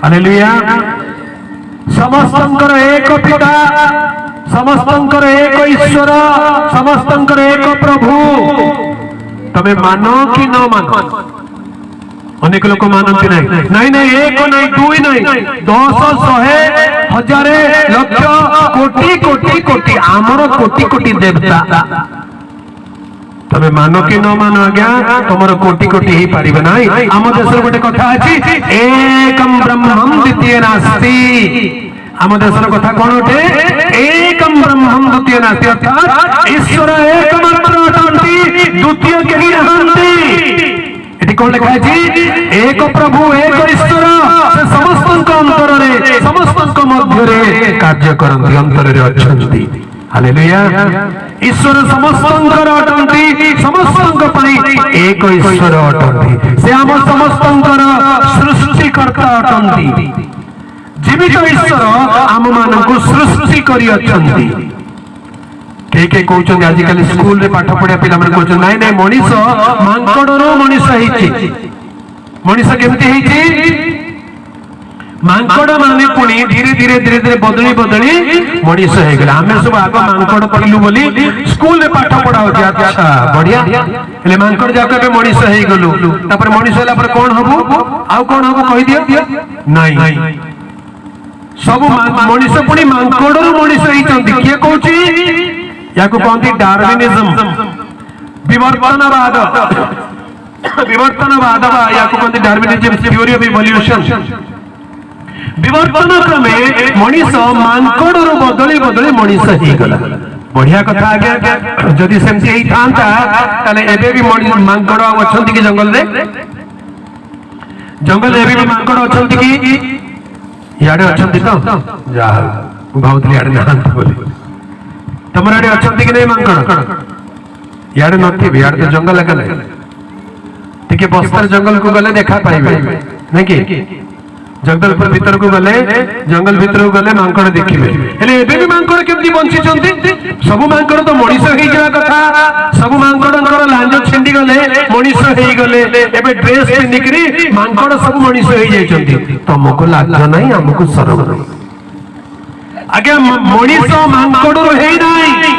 Hallelujah. समस्तंकर एक पिता, समस्तंकर एक ईश्वर, समस्तंकर एक प्रभु। तमे मानो कि न मानो? अनेक लोक मानती नहीं नहीं एक नहीं दुई नहीं 10 100 हजार लक्ष कोटि कोटि कोटि आमर कोटि कोटि देवता। तमे मानो कि न मानो आज्ञा तुमर कोटि कोटि ही पारिबे नहीं। आम देश गोटे कथा अछि एकम ब्रह्मम द्वितीय नास्ति। आम देशर कथा कौन उठे एकम ब्रह्मम द्वितीय नास्ति अर्थात ईश्वर एकमात्र अटंती द्वितीय केही नहंती। एटी कौन लिखा है एक प्रभु एक ईश्वर से समस्त अंतर रे समस्त मध्य रे कार्य करंती अंतर रे अछंती। हालेलुया। ईश्वर समस्तंकर अटंती समस्तंक पई एक ईश्वर अटंती। से हम समस्तंकर सृष्टिकर्ता अटंती। जीवित ईश्वर आम मानक सृष्टि करी अछंती। के कहते आजिकल स्कूल रे पाठ पढ़िया पिला माने कहते नाई नाई मनीष मांकड़रो मनीष हेछि। मनीष केमती हेछि? मांकड़ माने पुणी धीरे धीरे धीरे धीरे बदली बदली मनीष हो गला। आमे सब आग मांकड़ पढ़लु बोली स्कूल रे पाठ पढ़ा होछि। अच्छा बढ़िया हेले मांकड़ जाके बे मनीष हो गलु तापर मनीष होला पर कोन हबु आउ कोन हबु कहि दियो नहीं सब मनीष पुणी मांकड़रो मनीष हेछंती। के कहछि याको कहती डार्विनिज्म विवर्तनवाद। विवर्तनवाद याको कहती डार्विनिज्म थ्योरी ऑफ इवोल्यूशन। विवर्तन क्रमे मनीष मांकड़र बदली बदली मनीष हो गला। बढ़िया कथा आज्ञा जदि सेमती ही थांता ताले एबे भी मांकड़ अछंती कि जंगल रे? जंगल एबे भी मांकड़ अछंती कि? याडे अछंती तो जा भावतली याडे नांत बोली तुम आड़े अच्छा कि नहीं मांकड़? याडे नथि याडे तो जंगल गले टिके बस्तर जंगल को गले देखा पाइबे नहीं कि जंगलपुर भीतर को गले जंगल भीतर को गले मांकड़ देखिबे। हेले एबे भी मांकड़ केमती बंची चंती? सब मांकड़ तो मनीष हेइ जला कथा। सब मांकड़ंकर लांज छिंडी गले मनीष हेइ गले। एबे ड्रेस पिंदिकरी मांकड़ सब मनीष हेइ जाय चंती। तुमको लाज नहीं हमको शरम नहीं। आगे मनीष मांकड़ है नहीं।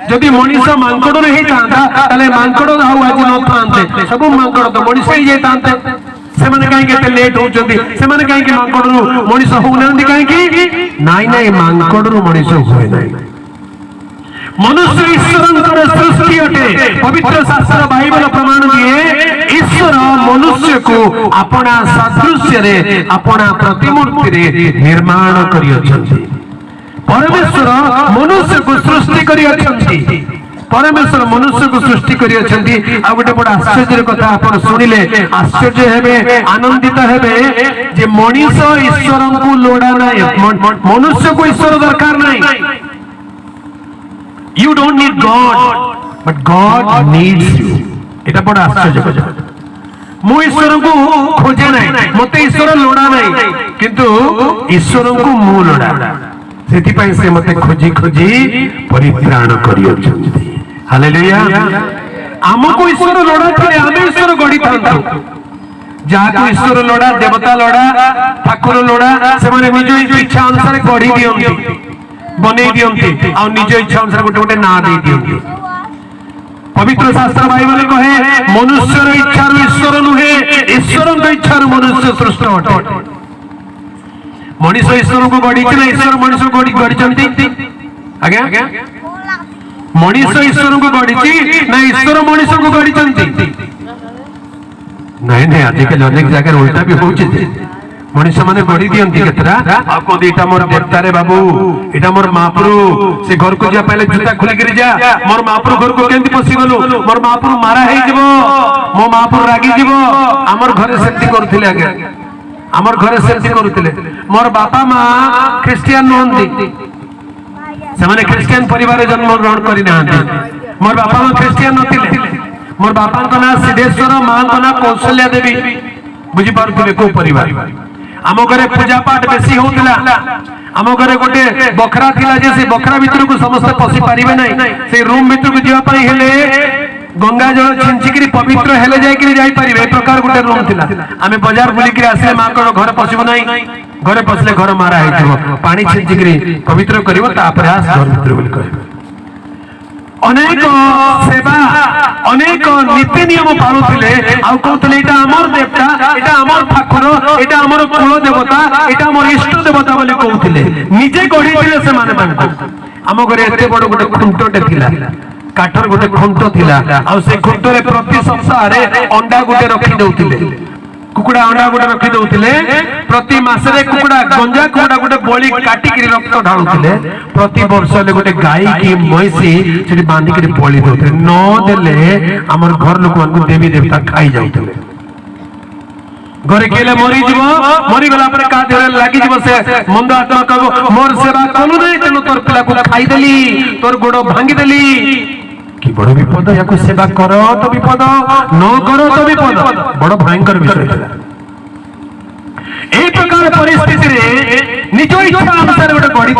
जदि मनीष मांकड़ ही था ताले मांकड़ आउ आज न थांते सब मांकड़ तो मनीष ही जाय थांते। से माने काहे के लेट होचंती? से माने काहे के मांकड़ मनीष हो नंदी काहे की? नाही नाही मांकड़ मनीष होय नाही। मनुष्य ईश्वरंकर सृष्टि अटे। पवित्र शास्त्र बाइबल प्रमाण दिए ईश्वर मनुष्य को अपना सादृश्य रे अपना प्रतिमूर्ति रे निर्माण करि अछंती। परमेश्वर मनुष्य को सृष्टि करी अछंती। परमेश्वर मनुष्य को सृष्टि करी अछंती। आ गोटे बड़ आश्चर्य कथा आपण सुनिले आश्चर्य हेबे आनंदित हेबे जे मनीष ईश्वर को लोड़ा नाही। मनुष्य को ईश्वर दरकार नाही। You don't need God but God needs you. एटा बड़ आश्चर्य कथा। मु ईश्वर को खोजे नाही मते ईश्वर लोड़ा नाही किंतु ईश्वर को मु लोड़ा सेथिपाई से मते खोजी खोजी परित्राण करी अछंती। हालेलुया। हमको ईश्वर लोड़ा थे आमे ईश्वर गढ़ी थांतु। जाको ईश्वर लोड़ा देवता लोड़ा ठाकुर लोड़ा से माने निज इच्छा अनुसार गढ़ी दियंती बनै दियंती आ निज इच्छा अनुसार गोटे गोटे ना दे दियंती। पवित्र शास्त्र बाइबल कहे मनुष्यर इच्छा ईश्वर नुहे ईश्वर इच्छा मनुष्य सृष्टि अटे। मनीष ईश्वर को गढ़ी ना ईश्वर मनीष को गढ़ी आज्ञा मनीष ईश्वर को गढ़ी ना ईश्वर मनीष को गढ़ी? नहीं नहीं आजिकल अनेक जगह उल्टा भी होची। मनीष माने गढ़ी दियंती केतरा आ को एटा मोर देवता रे बाबू एटा मोर महाप्रभु से घर को जा पहले जूता खोली करी जा मोर महाप्रभु घर को केंती पसी गलो मोर महाप्रभु मारा हे जबो मो महाप्रभु रागी जबो। हमर घरे सेंती करथिले आगे आमर घरे सेंती करुथिले। मोर बापा मां क्रिश्चियन नहंती से माने क्रिश्चियन परिवार जन्म ग्रहण करि नाहंती। मोर बापा मां क्रिश्चियन नथिले। मोर बापा को ना सिद्धेश्वर मां को ना कौशल्या देवी बुझी पारुथिले को परिवार। आम घरे पूजा पाठ बेसी होतला। आम घरे गोटे बखरा थिला जे से बखरा भीतर को समस्त पसी पारिबे नै। से रूम भीतर को जिवा पई हेले गंगा जल छिंचिकी पवित्र हेले जाई जाई पारिबे प्रकार गोटे रूम थिला। आमे बाजार बुलिक आसे मां को घर पसिबो नै घरे पसले घर मारा है पानी छिंचिकी पवित्र कर घर भितर बोली कह अनेक सेवा अनेक नीति नियम पालुले कहते यहाँ आमर देवता यहाँ आमर ठाकुर यहाँ आमर कुल देवता यहाँ आमर इष्ट देवता बोली कहते निजे गढ़ी से आम घर एत बड़ गोटे खुंटे थिला काठर गोटे खुंट थिला से खुंटे प्रति सप्ताह अंडा गोटे रखी दौले कुकुड़ा अंडा गोटे रखी दौले प्रति मासरे कुकुड़ा गंजा कुकुड़ा गोटे बलि काटिक रक्त ढालुले प्रति वर्ष गोटे गाई की महिषी से बांधिक बलि दौले नदेले आम घर लोक देवी देवता खाई जाते घरे केले मरीगला का देह लगी से मंद आत्मा कह मोर सेवा कलु नहीं तेणु तोर पिला को खाईदेली तोर गोड़ भांगीदेली कि बड़ विपद या सेवा कर तो विपद न कर तो विपद बड़ भयंकर विषय ए प्रकार परिस्थिति निज इच्छा अनुसार गोटे गढ़ी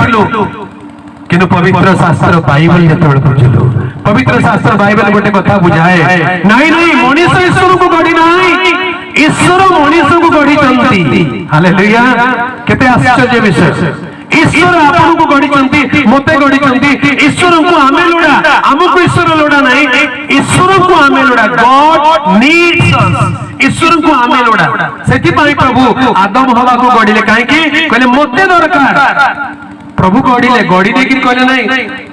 किंतु पवित्र शास्त्र बाइबल जो बुझलु पवित्र शास्त्र बाइबल गोटे कथा बुझाए नहीं नहीं मनुष्य ईश्वर को गढ़ी ना ईश्वर मनुष्य को गढ़ी हालेलुया केते आश्चर्य विषय ईश्वर आपन को गढ़ी मते गढ़ी ईश्वर को आमे लोड़ा आमको ईश्वर लोड़ा नहीं ईश्वर को आमे लोड़ा गॉड नीड्स अस ईश्वर को आमे लोड़ा सेति पई प्रभु आदम हवा को गढ़िले काहे कि कहले मते दरकार प्रभु गढ़िले गढ़ी देखि कहले नहीं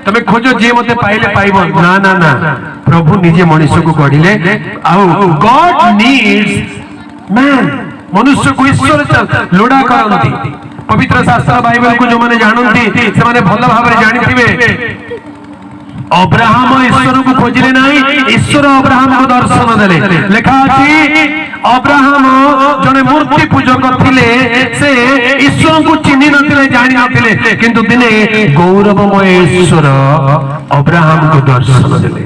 तमे खोजो जे मते पाइले पाइबो ना ना ना प्रभु निजे मनुष्य को गढ़िले आउ गॉड नीड्स मैन मनुष्य को ईश्वर लोड़ा करंती पवित्र शास्त्र बाइबल को जो माने जानती से माने भल भाव जानिथिबे अब्राहम ईश्वर को खोजिले नहीं ईश्वर अब्राहम को दर्शन देले लेखा अछि अब्राहम जने मूर्ति पूजक थिले से ईश्वर को चिन्हि नथिले जानि नथिले किंतु दिने गौरवमय ईश्वर अब्राहम को दर्शन देले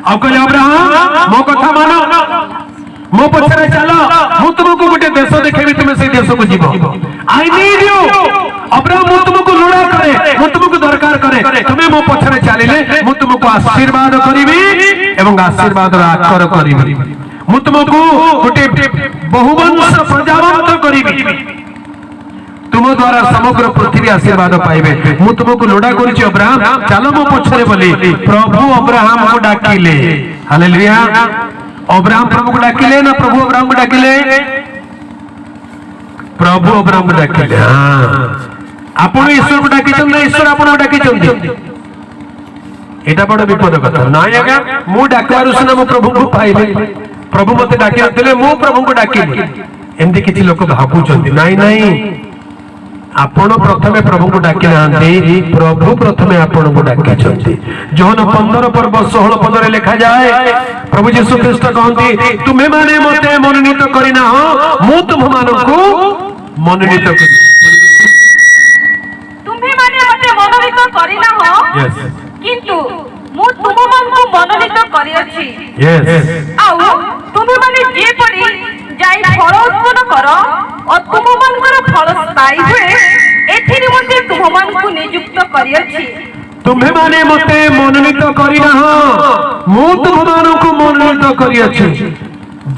आ कहले अब्राहम मो कथा मानो मो पछरे चलो मु तुमको गोटे देश देखेबी तुमे से देश को जीवो आई नीड यू अब्राहम मु तुमको लोड़ा करे मु तुमको दरकार करे तुमे मो पछरे चलिले मु तुमको आशीर्वाद करिवि एवं आशीर्वाद आकर करिवि मु तुमको गोटे बहुवंश प्रजावंत करिवि तुम द्वारा समग्र पृथ्वी आशीर्वाद पाइबे मु तुमको लोड़ा करिछि अब्राहम चलो मो पछरे बोली प्रभु अब्राहम को डाकिले हालेलुया अब्राहम प्रभु को डाकिले ना प्रभु अब्राहम को डाकिले प्रभु अब्राहम को डाकिले आपण ईश्वर को डाकिछन ना ईश्वर आपण को डाकिछन एटा बड़ विपद कथा नाय आगा मु डाकवारु सुना मु प्रभु को पाइले प्रभु मते डाकि देले मु प्रभु को डाकिले एंदी किछि लोक भाबुचंती नाही नाही आपण प्रथमे प्रभु को डाकि नांती प्रभु प्रथमे आपण को डाकिछंती जोहन 15 पर्व 16 पद रे लिखा जाए प्रभु यीशु ख्रीष्ट कहंती तुम्हे माने मते मनोनीत करिना हो मु तुम मानको मनोनीत करी तुम्हे माने मते मनोनीत करिना हो यस किंतु मु तुम मानको मनोनीत करि अछि यस आउ तुम्हे माने जे पड़ी जाई फल उत्पन्न करो और तुम मानकर फल स्थायी हुए एथि निमंते तुम मानको नियुक्त करि अछि तुम्हे माने मते मनोनीत करिना हो मु तुम मानको मनोनीत करि अछि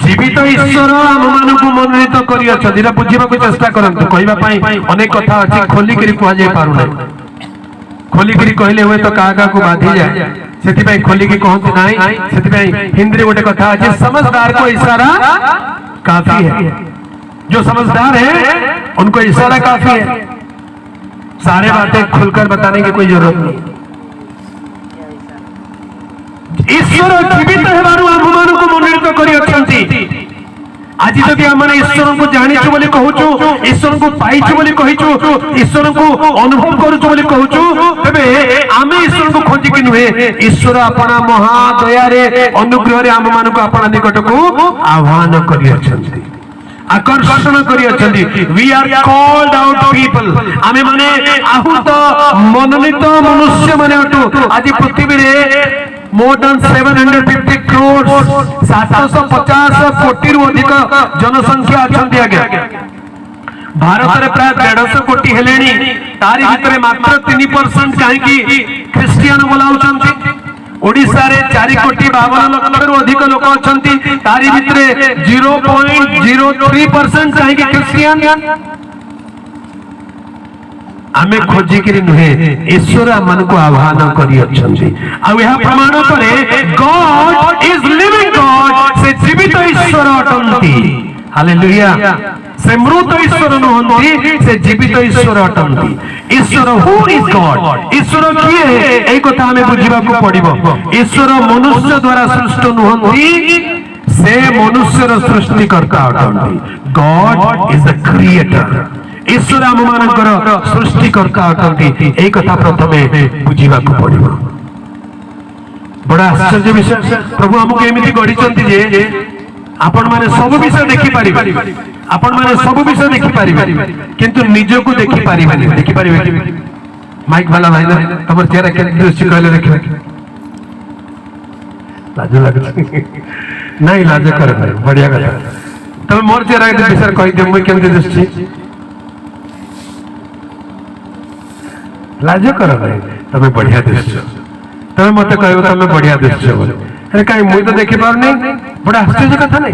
जीवित ईश्वर आम मानको मनोनीत करि अछि दिरा बुझिबा को चेष्टा करंतु कहबा पई अनेक कथा अछि खोली करी कहै जाय पारु नै खोली करी कहले होय तो कागा को बाधी जाए सेति पई खोली की कहंती नाही सेति पई हिंदी गोटे कथा अछि समझदार को इशारा काफी है जो समझदार है उनको इशारा काफी है सारे बातें खुलकर बताने की कोई जरूरत नहीं ईश्वर जीवित हेबारु आम मानकु मनोनीत करि अछंती आज जदि आम ईश्वर को जानिछु बोली कहूछु ईश्वर को पाइछु बोली कहिछु ईश्वर को अनुभव करूछु बोली कहूछु तबे आमे ईश्वर को खोजि कि नुहे ईश्वर अपना महादया रे अनुग्रह रे आम मानकु अपना निकट को आह्वान करि अछंती आकर्षण करि अछंती we are called out people आमे माने आहुत मनोनीत मनुष्य माने अटु आज पृथ्वी रे more than 750 crores 750 कोटी रु अधिक जनसंख्या अछंती आगे भारत रे प्राय 150 कोटी हेलेनी तारी भितरे मात्र 3% काहे की क्रिश्चियन बोलाउचंती ओडिसा रे 4 कोटी 52 लाख रु अधिक लोक अछंती तारी भितरे 0.03% काहे की क्रिश्चियन आमे खोजिकी नुहे ईश्वर आमको आह्वान कर प्रमाण करे गॉड इज लिविंग गॉड से जीवित ईश्वर अटंती हालेलुया से मृत ईश्वर नुहंती से जीवित ईश्वर अटंती ईश्वर हु इज गॉड ईश्वर किए है कथा हमें बुझा पड़ो ईश्वर मनुष्य द्वारा सृष्ट नुहंती से मनुष्यर सृष्टिकर्ता अटंती गॉड इज द क्रिएटर ईश्वर आम मानकर सृष्टिकर्ता अटंती यही कथा प्रथमे बुझा पड़ो बड़ा आश्चर्य विषय प्रभु आमको एमती गढ़ी जे आपण माने सब विषय देखि पारिबे आपण माने सब विषय देखि पारिबे किंतु निज को देखि पारिबे देखि पारिबे माइक वाला भाई ना तमर चेहरा के दृष्टि कहले देखिबे लाज लागछ नहीं लाज कर बढ़िया कथा तमे मोर चेहरा के विषय कहि दे मुई केमते दृष्टि लाज कर भाई तमे बढ़िया दृश्य तमे मते कहबो तमे बढ़िया दृश्य बोले अरे कहीं मुई तो देखि पार नहीं बड़ा आश्चर्य कथा नहीं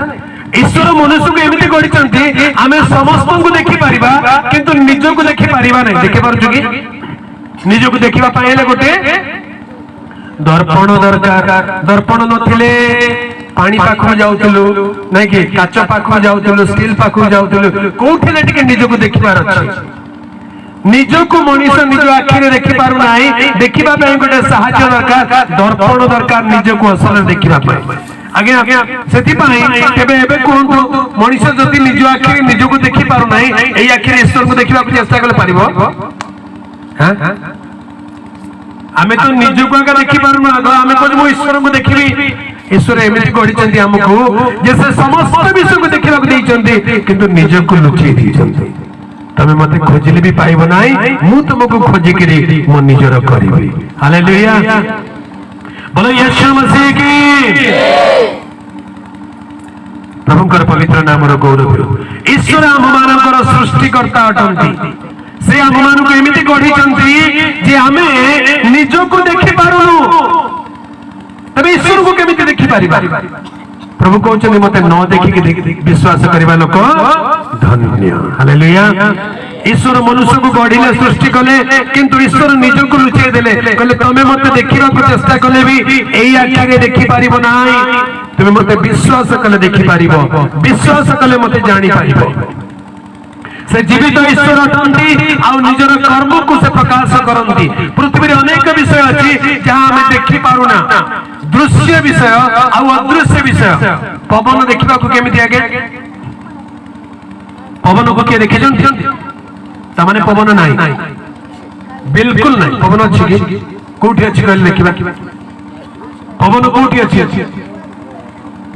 ईश्वर मनुष्य को एमती गढ़ी आम समस्त को देखि पारिबा किंतु निज को देखि पारिबा नहीं देखि पारुछु कि निज को देखिबा पाइले गोटे दर्पण दरकार दर्पण नथिले पानी पाखु जाउतलु नहीं कि काच पाखु जाउतलु स्टील पाखु जाउतलु कोठिले टिके निज को देखिबार अछि निज को मनुष्य निज आखिरे देखि पारु नाही देखिबा पय गोटे सहायता दरकार दर्पण दरकार निज को असल देखिबा पय आगे आगे सेति पय केबे एबे कोहंतु मनुष्य जति निज आखिरे निज को देखि पारु नाही एई आखिरे ईश्वर को देखिबा को चेष्टा करले पारिबो हां आमे तो निज को आगे देखि पारु ना आमे को मो ईश्वर को देखिबी ईश्वर एमती गढ़ी चंती हमको जैसे समस्त विषय को देखिबा को देई चंती किंतु निज को लुचि दी चंती तमे मते खोजिले भी पाइबो नाही मु तुमको खोजि करी मो निजर करिबी हालेलुया बोलो यीशु मसीह की प्रभुकर पवित्र नामर गौरव ईश्वर आम मानकर सृष्टिकर्ता अटंती से आम मान को एमिति गढ़ी चंती जे आमे निज को देखि पारुनु तबे ईश्वर को केमिति देखि पारिबा प्रभु कहते मते न देखिक विश्वास करवा लोक धन्य हालेलुया ईश्वर मनुष्य को गढ़िले सृष्टि कले किंतु ईश्वर निज को लुचेई देले कहले तमे मते देखिबा को चेष्टा कले भी एई आखिरे देखि पारिबो नाही तमे मते विश्वास कले देखि पारिबो विश्वास कले मते जानि पारिबो से जीवित ईश्वर अटंती आ निजर कर्म को से प्रकाश करंती पृथ्वी रे अनेक विषय अछि जहां हमें देखि पारुना दृश्य विषय आ अदृश्य विषय पवन देखिबा को केमिति आगे पवन को के देखि जंती त माने पवन नाही बिल्कुल नाही पवन अछि कि कोठी अछि कहले देखिबा पवन कोठी अछि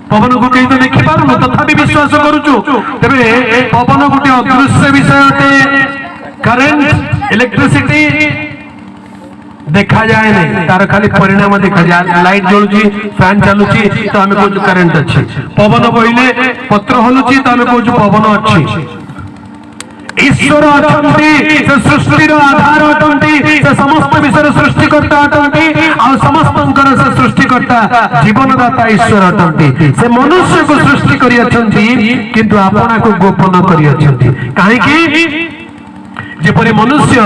पवन को कहीं तो देखि पारुनु तथापि विश्वास करूछु तबे पवन गोटे अदृश्य विषय अटे करंट इलेक्ट्रिसिटी देखा जाए नहीं तार खाली परिणाम देखा जाए लाइट जळुची फैन चालुची तो हमें कोजु करंट अछि पवन बहिले पत्र हलुची तो हमें कोजु पवन अछि ईश्वर अटंती से सृष्टि रो आधार अटंती से समस्त विषय सृष्टिकर्ता अटंती और समस्तंकर से सृष्टिकर्ता जीवनदाता ईश्वर अटंती से मनुष्य को सृष्टि करि अछंती किंतु आपना को गोपन करि अछंती काहे कि जेपरि मनुष्य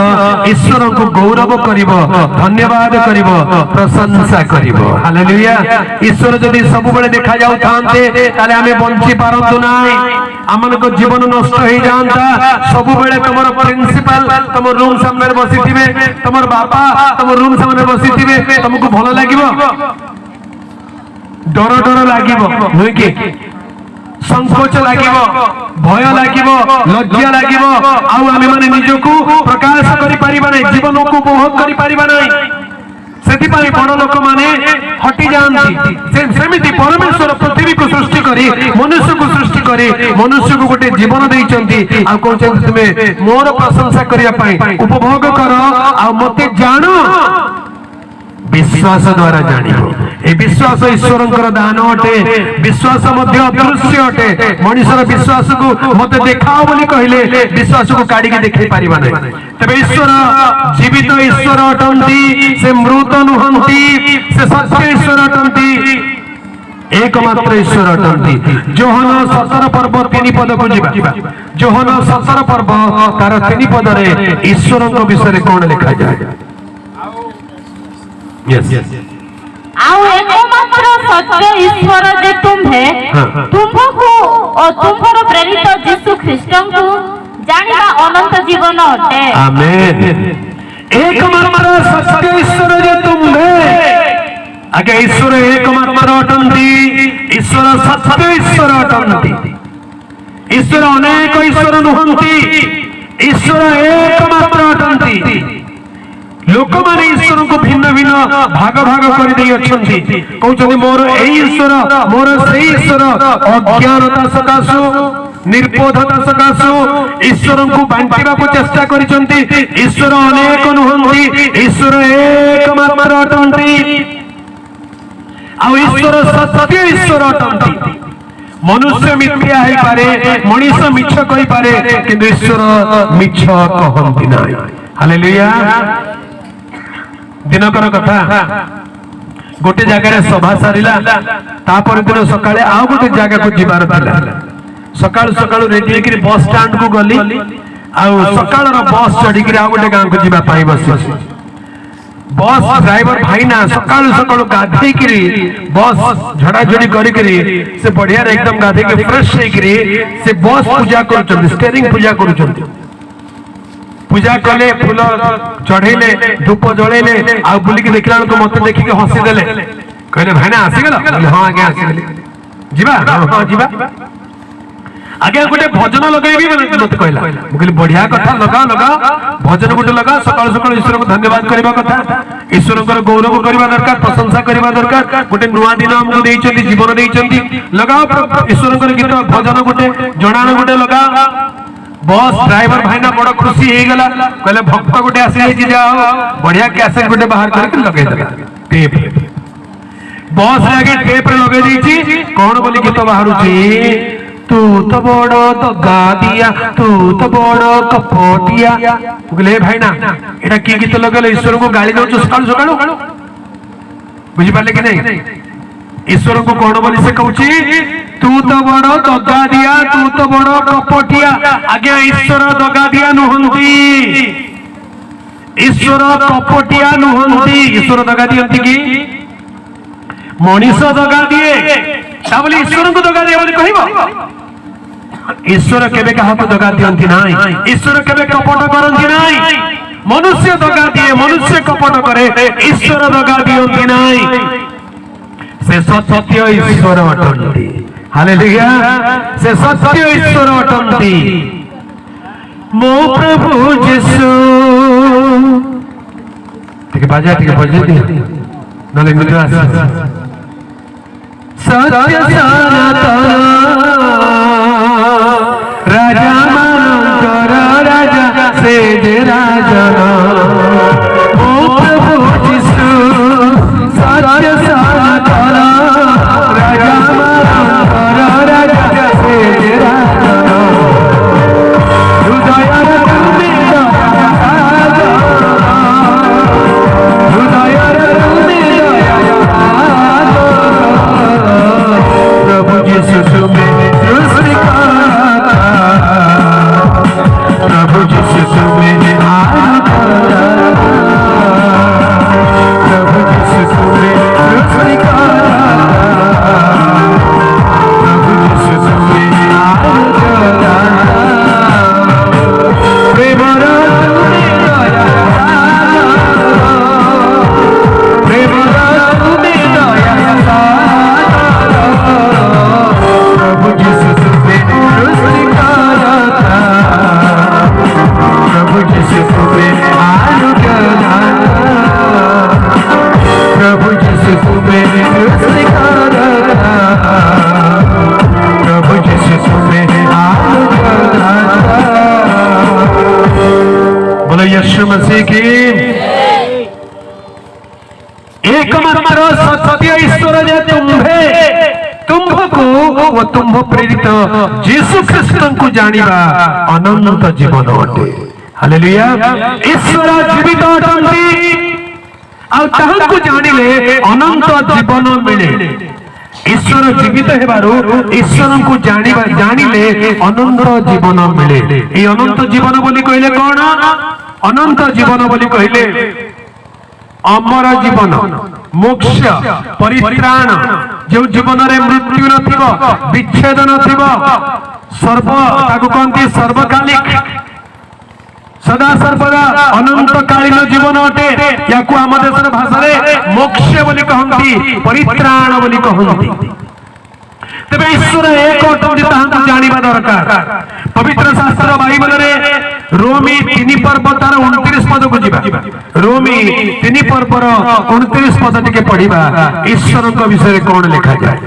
ईश्वर को गौरव करिवो धन्यवाद करिवो प्रशंसा करिवो हालेलुया ईश्वर जदि सब बेले देखा जाउ थांते ताले हमें बंची पारंतु नाही आमन को जीवन नष्ट हो जाता सब बेले तमर प्रिंसिपल तम रूम सामने बसी थिबे तमर बापा तम रूम सामने बसी थिबे तुमको भलो लागिवो डर डर लागिवो होय कि संकोच लागिवो भय लागिवो लज्जा लागिवो आउ आमे माने निजको प्रकाश करि परिबा नै जीवन को उपभोग करि परिबा नै सेति पई बड़ लोक माने हटि जानती सेमिति परमेश्वर पृथ्वी को सृष्टि करी मनुष्य को सृष्टि करी मनुष्य को गोटे जीवन देइचंती आ कहचंती तुमे मोर प्रशंसा करिया पई उपभोग करो आ मते जानो विश्वास द्वारा जानिबो ए विश्वास ईश्वरंकर दान अटे विश्वास मध्य अदृश्य अटे मनुष्यर विश्वास को मते देखाओ बोली कहिले विश्वास को काडी के देखै परिबा नै तबे ईश्वर जीवित ईश्वर अटंती से मृत नुहंती से सत्य ईश्वर अटंती एकमात्र ईश्वर अटंती। जोहन 17 पर्व 3 पद को जीवा। जोहन 17 पर्व तार 3 पद रे ईश्वर विषय कौन लिखा जाए? यस आउ एकमात्र सत्य ईश्वर जे तुम्हे तुमको और तुमरो प्रेरित यीशु ख्रीष्टन को जानिबा अनंत जीवन अटे। आमेन। एकमात्र सत्य ईश्वर जे तुम्हे आगे ईश्वर एकमात्र अटंती। ईश्वर सत्य ईश्वर अटंती। ईश्वर अनेक ईश्वर नुहंती। ईश्वर एकमात्र अटंती। लोक माने ईश्वर को भिन्न भिन्न भाग भाग कर दे अछंती। कहउछनी मोर एई ईश्वर मोर सेई ईश्वर अज्ञानता सकाशु निर्बोधता सकाशु ईश्वर को बांटिबा को चेष्टा करिसंती। ईश्वर अनेक नुहंती। ईश्वर एकमात्र अटंती। आ ईश्वर सत्य ईश्वर अटंती। मनुष्य मिथ्या है पारे मनीष मिछ कहि पारे किंतु ईश्वर मिछ कहंती नाही। हालेलुया। दिनकर कथा गोटे जगह सभा सारिला तापर दिन सकाळे आ गोटे जगह को जीवार थिला। सकाळ सकाळ रेडी हेकि बस स्टैंड को गली आ सकाळ रो बस चढ़ी कि आ गोटे गांव को जीवा पाई बस बस ड्राइवर भाई ना सकाळ सकाळ गाधे कि बस झड़ा झड़ी करी करी से बढ़िया एकदम गाधे के फ्रेश हे कि से बस पूजा करूछन स्टीयरिंग पूजा करूछन। पूजा कले फूल चढ़ेले धूप जलेले आ बुलिक देखला को मते देखि के हंसी देले कहले भाईना आसी गेल हां आगे आसी गेल जीवा हां जीवा आगे गोटे भजन लगाइबी मते कहला मु कहली बढ़िया कथा लगा लगा भजन गोटे लगा सकाळ सकाळ ईश्वर को धन्यवाद करबा कथा ईश्वर को गौरव करबा दरकार प्रशंसा करबा दरकार गोटे नुआ दिन हमको देइचंती जीवन देइचंती लगाओ ईश्वर को गीत भजन गोटे जणान गोटे लगा। बस ड्राइवर भाई ना बड़ खुशी हे गला कहले भक्त गोटे आसी जाओ बढ़िया कैसेट गोटे बाहर करके लगे देला टेप बस आगे टेप रे लगे दीची कोन बोली गीत बाहरुची तू तो बड़ दगा दिया तू तो बड़ कपटिया कहले भाई ना एटा की गीत लगले ईश्वर को गाली दउछ सकाळ सकाळ बुझी पाले कि नहीं? ईश्वर को कोन बोली से कहउची तू तो बड़ दगा दिया तू तो बड़ कपटिया। आगे ईश्वर दगा दिया नुहंती। ईश्वर कपटिया नुहंती। ईश्वर दगा दियंती कि मनीष दगा दिए ता बोली ईश्वर को दगा दिए बोली कहिबो? ईश्वर केबे काहा को दगा दियंती नाही। ईश्वर केबे कपट करंती नाही। मनुष्य दगा दिए मनुष्य कपट करे ईश्वर दगा दियंती नाही। से सत्य ईश्वर अटंती। हालेलुया। से सत्य ईश्वर अटंती। मो प्रभु यीशु ठीक बाजा ठीक बजे दे नले निद्रा सत्य सनातन राजा मानकर राजा से जे राजा मो प्रभु यीशु सत्य सनातन राजा यीशु मसीह की एकमात्र सत्य ईश्वर जे तुम्हे तुमको वो तुम प्रेरित यीशु ख्रीष्ट को जानिबा अनंत जीवन अटे। हालेलुया। ईश्वर जीवित अटंती आ ताहां को जानिले अनंत जीवन मिले। ईश्वर जीवित हेबारु ईश्वर को जानिबा जानिले अनंत जीवन मिले। ए अनंत जीवन बोली कहले कोन अनंत जीवन बोली कहले अमर जीवन मोक्ष परित्राण जो जीवन रे मृत्यु नथिबो विच्छेद नथिबो सर्व ताकु कहंती सर्वकालिक सदा सर्वदा अनंत कालीन जीवन अटे। याकु आम देशर भाषा रे मोक्ष बोली कहंती परित्राण बोली कहंती। तबे ईश्वर एक अटंती ताहां जानिबा दरकार। पवित्र शास्त्र बाइबल रे रोमी 3 पर्व तार 29 पद को जिबा। रोमी 3 पर्व 29 पद टिके पढिबा ईश्वर को विषय कोन लिखा जाय।